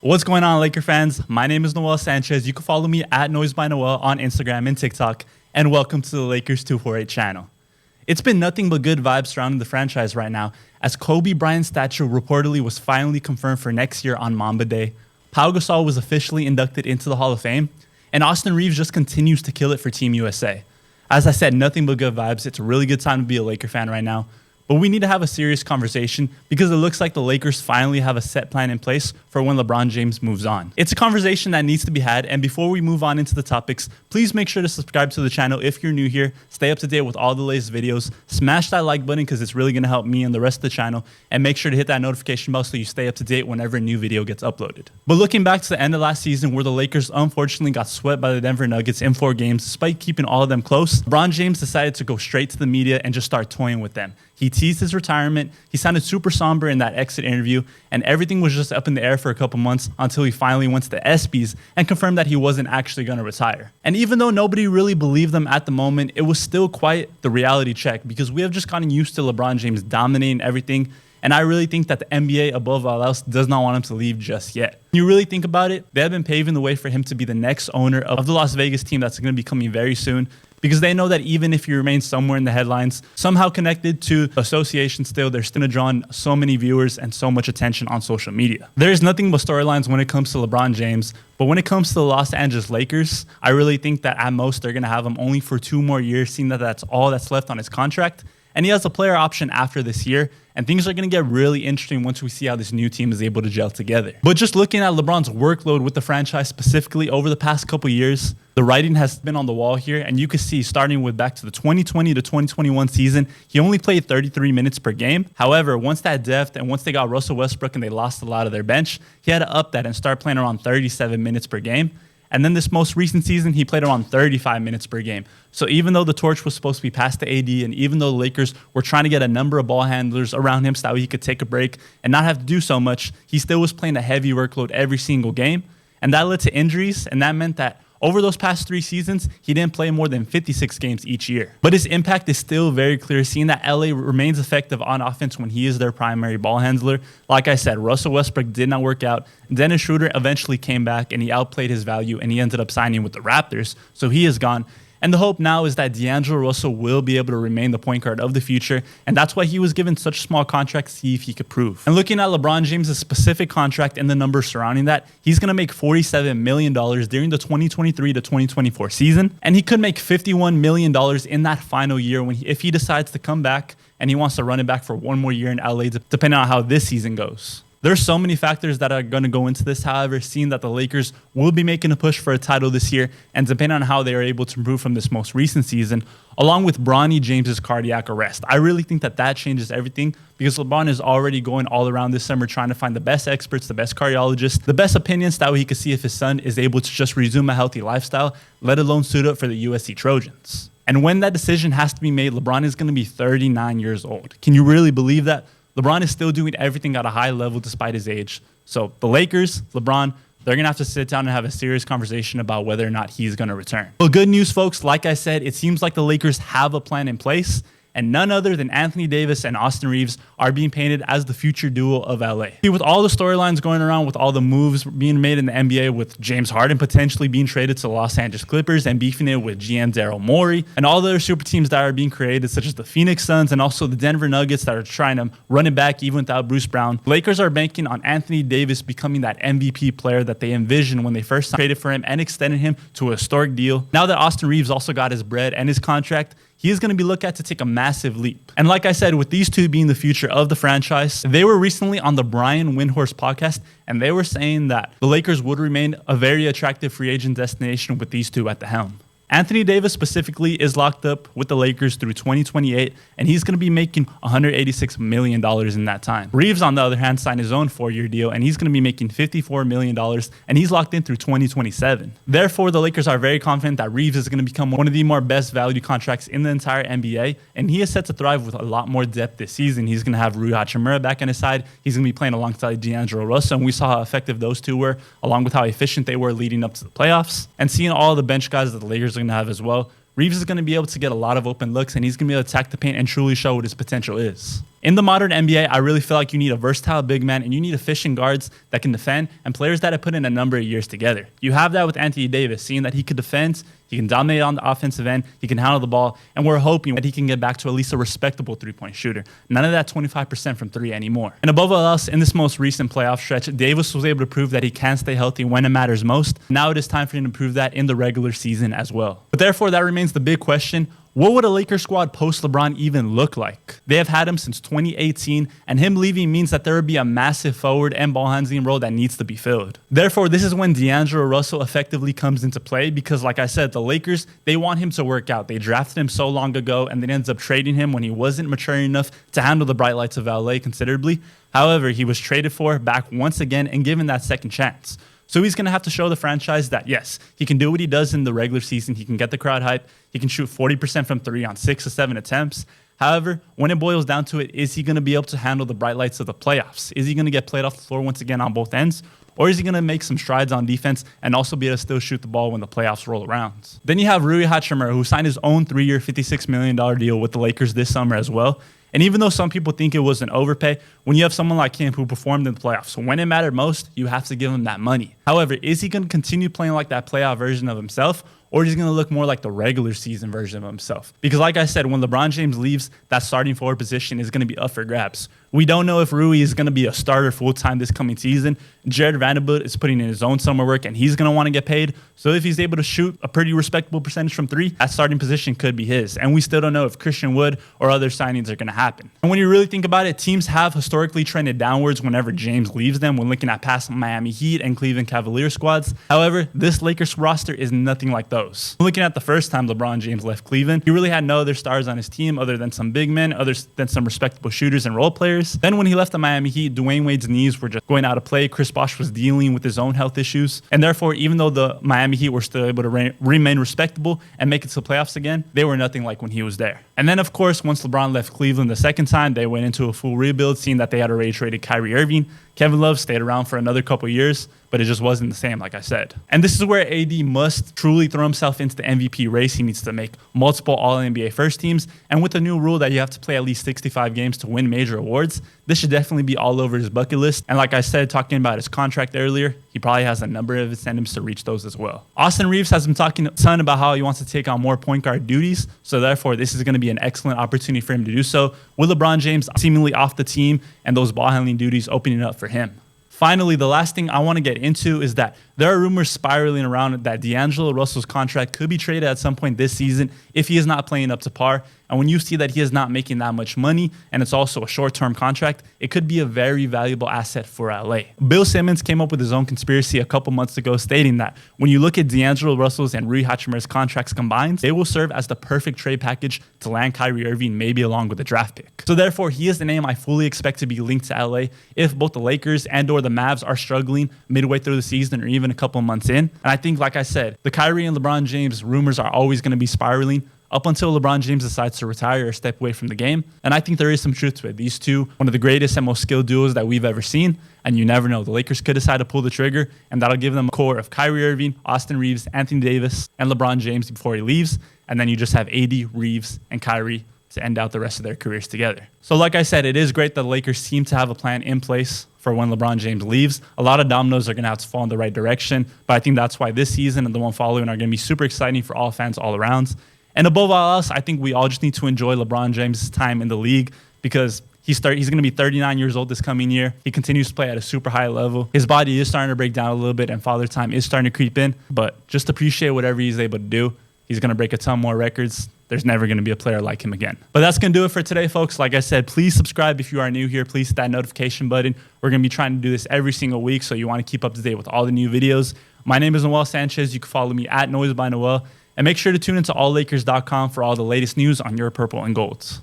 What's going on, Laker fans? My name is Noel Sanchez. You can follow me at NoiseByNoel on Instagram and TikTok. And welcome to the Lakers 248 channel. It's been nothing but good vibes surrounding the franchise right now, as Kobe Bryant's statue reportedly was finally confirmed for next year on Mamba Day. Pau Gasol was officially inducted into the Hall of Fame, and Austin Reaves just continues to kill it for Team USA. As I said, nothing but good vibes. It's a really good time to be a Laker fan right now. But we need to have a serious conversation because it looks like the Lakers finally have a set plan in place for when LeBron James moves on. It's a conversation that needs to be had, and before we move on into the topics, please make sure to subscribe to the channel if you're new here, stay up to date with all the latest videos, smash that like button because it's really going to help me and the rest of the channel, and make sure to hit that notification bell so you stay up to date whenever a new video gets uploaded. But looking back to the end of last season where the Lakers unfortunately got swept by the Denver Nuggets in 4 games, despite keeping all of them close, LeBron James decided to go straight to the media and just start toying with them. He teased his retirement, he sounded super somber in that exit interview, and everything was just up in the air for a couple months until he finally went to the ESPYs and confirmed that he wasn't actually going to retire. And even though nobody really believed them at the moment, it was still quite the reality check because we have just gotten used to LeBron James dominating everything, and I really think that the NBA, above all else, does not want him to leave just yet. When you really think about it, they have been paving the way for him to be the next owner of the Las Vegas team that's going to be coming very soon, because they know that even if he remains somewhere in the headlines, somehow connected to association still, they're still drawing so many viewers and so much attention on social media. There's nothing but storylines when it comes to LeBron James, but when it comes to the Los Angeles Lakers, I really think that at most they're going to have him only for 2 more years, seeing that that's all that's left on his contract. And he has a player option after this year, and things are going to get really interesting once we see how this new team is able to gel together. But just looking at LeBron's workload with the franchise specifically over the past couple years, the writing has been on the wall here, and you can see starting with back to the 2020 to 2021 season, he only played 33 minutes per game. However, once that depth and once they got Russell Westbrook and they lost a lot of their bench, he had to up that and start playing around 37 minutes per game. And then this most recent season, he played around 35 minutes per game. So even though the torch was supposed to be passed to AD, and even though the Lakers were trying to get a number of ball handlers around him so that way he could take a break and not have to do so much, he still was playing a heavy workload every single game. And that led to injuries, and that meant that over those past 3 seasons, he didn't play more than 56 games each year. But his impact is still very clear, seeing that LA remains effective on offense when he is their primary ball handler. Like I said, Russell Westbrook did not work out. Dennis Schroeder eventually came back and he outplayed his value, and he ended up signing with the Raptors, so he is gone. And the hope now is that D'Angelo Russell will be able to remain the point guard of the future, and that's why he was given such a small contract to see if he could prove. And looking at LeBron James' specific contract and the numbers surrounding that, he's going to make $47 million during the 2023 to 2024 season, and he could make $51 million in that final year if he decides to come back and he wants to run it back for 1 more year in LA, depending on how this season goes. There's so many factors that are going to go into this. However, seeing that the Lakers will be making a push for a title this year, and depending on how they are able to improve from this most recent season, along with Bronny James's cardiac arrest, I really think that that changes everything, because LeBron is already going all around this summer trying to find the best experts, the best cardiologists, the best opinions, that way he can see if his son is able to just resume a healthy lifestyle, let alone suit up for the USC Trojans. And when that decision has to be made, LeBron is going to be 39 years old. Can you really believe that? LeBron is still doing everything at a high level despite his age. So the Lakers, LeBron, they're going to have to sit down and have a serious conversation about whether or not he's going to return. But good news, folks. Like I said, it seems like the Lakers have a plan in place, and none other than Anthony Davis and Austin Reaves are being painted as the future duo of LA. See, with all the storylines going around, with all the moves being made in the NBA, with James Harden potentially being traded to the Los Angeles Clippers and beefing it with GM Daryl Morey, and all the other super teams that are being created, such as the Phoenix Suns and also the Denver Nuggets that are trying to run it back even without Bruce Brown, Lakers are banking on Anthony Davis becoming that MVP player that they envisioned when they first traded for him and extended him to a historic deal. Now that Austin Reaves also got his bread and his contract, he is going to be looked at to take a massive leap. And like I said, with these two being the future of the franchise, they were recently on the Brian Windhorst podcast, and they were saying that the Lakers would remain a very attractive free agent destination with these two at the helm. Anthony Davis specifically is locked up with the Lakers through 2028, and he's going to be making $186 million in that time. Reaves, on the other hand, signed his own 4-year deal, and he's going to be making $54 million, and he's locked in through 2027. Therefore, the Lakers are very confident that Reaves is going to become one of the more best value contracts in the entire NBA, and he is set to thrive with a lot more depth this season. He's going to have Rui Hachimura back on his side. He's going to be playing alongside D'Angelo Russell, and we saw how effective those two were, along with how efficient they were leading up to the playoffs. And seeing all the bench guys that the Lakers are going to have as well, Reaves is going to be able to get a lot of open looks, and he's going to be able to attack the paint and truly show what his potential is. In the modern NBA, I really feel like you need a versatile big man and you need efficient guards that can defend and players that have put in a number of years together. You have that with Anthony Davis, seeing that he could defend, he can dominate on the offensive end, he can handle the ball, and we're hoping that he can get back to at least a respectable three-point shooter. None of that 25% from three anymore. And above all else, in this most recent playoff stretch, Davis was able to prove that he can stay healthy when it matters most. Now it is time for him to prove that in the regular season as well. But therefore, that remains the big question. What would a Lakers squad post-LeBron even look like? They have had him since 2018, and him leaving means that there would be a massive forward and ball handling role that needs to be filled. Therefore, this is when D'Angelo Russell effectively comes into play because, like I said, the Lakers, they want him to work out. They drafted him so long ago, and they ended up trading him when he wasn't mature enough to handle the bright lights of LA considerably. However, he was traded for back once again and given that second chance. So he's going to have to show the franchise that, yes, he can do what he does in the regular season. He can get the crowd hype. He can shoot 40% from three on 6 to 7 attempts. However, when it boils down to it, is he going to be able to handle the bright lights of the playoffs? Is he going to get played off the floor once again on both ends? Or is he going to make some strides on defense and also be able to still shoot the ball when the playoffs roll around? Then you have Rui Hachimura, who signed his own 3-year, $56 million deal with the Lakers this summer as well. And even though some people think it was an overpay, when you have someone like him who performed in the playoffs, so when it mattered most, you have to give him that money. However, is he going to continue playing like that playoff version of himself, or is he going to look more like the regular season version of himself? Because like I said, when LeBron James leaves, that starting forward position is going to be up for grabs. We don't know if Rui is going to be a starter full-time this coming season. Jared Vanderbilt is putting in his own summer work, and he's going to want to get paid. So if he's able to shoot a pretty respectable percentage from three, that starting position could be his. And we still don't know if Christian Wood or other signings are going to happen. And when you really think about it, teams have historically trended downwards whenever James leaves them when looking at past Miami Heat and Cleveland Cavaliers squads. However, this Lakers roster is nothing like those. Looking at the first time LeBron James left Cleveland, he really had no other stars on his team other than some big men, other than some respectable shooters and role players. Then when he left the Miami Heat, Dwayne Wade's knees were just going out of play. Chris Bosh was dealing with his own health issues. And therefore, even though the Miami Heat were still able to remain respectable and make it to the playoffs again, they were nothing like when he was there. And then, of course, once LeBron left Cleveland the second time, they went into a full rebuild, seeing that they had already traded Kyrie Irving. Kevin Love stayed around for another couple years, but it just wasn't the same, like I said. And this is where AD must truly throw himself into the MVP race. He needs to make multiple All-NBA first teams. And with the new rule that you have to play at least 65 games to win major awards, this should definitely be all over his bucket list. And like I said, talking about his contract earlier, he probably has a number of incentives to reach those as well. Austin Reaves has been talking a ton about how he wants to take on more point guard duties. So therefore, this is going to be an excellent opportunity for him to do so, with LeBron James seemingly off the team and those ball handling duties opening up for him. Finally, the last thing I want to get into is that there are rumors spiraling around that D'Angelo Russell's contract could be traded at some point this season if he is not playing up to par. And when you see that he is not making that much money and it's also a short-term contract, it could be a very valuable asset for LA. Bill Simmons came up with his own conspiracy a couple months ago stating that when you look at D'Angelo Russell's and Rui Hachimura's contracts combined, they will serve as the perfect trade package to land Kyrie Irving, maybe along with a draft pick. So therefore, he is the name I fully expect to be linked to LA if both the Lakers and or the Mavs are struggling midway through the season or even a couple months in. And I think, like I said, the Kyrie and LeBron James rumors are always going to be spiraling up until LeBron James decides to retire or step away from the game. And I think there is some truth to it. These two, one of the greatest and most skilled duos that we've ever seen. And you never know. The Lakers could decide to pull the trigger, and that'll give them a core of Kyrie Irving, Austin Reaves, Anthony Davis, and LeBron James before he leaves. And then you just have AD, Reaves, and Kyrie to end out the rest of their careers together. So like I said, it is great that the Lakers seem to have a plan in place for when LeBron James leaves. A lot of dominoes are going to have to fall in the right direction, but I think that's why this season and the one following are going to be super exciting for all fans all around. And above all else, I think we all just need to enjoy LeBron James' time in the league because he's going to be 39 years old this coming year. He continues to play at a super high level. His body is starting to break down a little bit and father time is starting to creep in, but just appreciate whatever he's able to do. He's going to break a ton more records. There's never going to be a player like him again. But that's going to do it for today, folks. Like I said, please subscribe if you are new here. Please hit that notification button. We're going to be trying to do this every single week, so you want to keep up to date with all the new videos. My name is Noel Sanchez. You can follow me at Noise by Noel. And make sure to tune into alllakers.com for all the latest news on your purple and golds.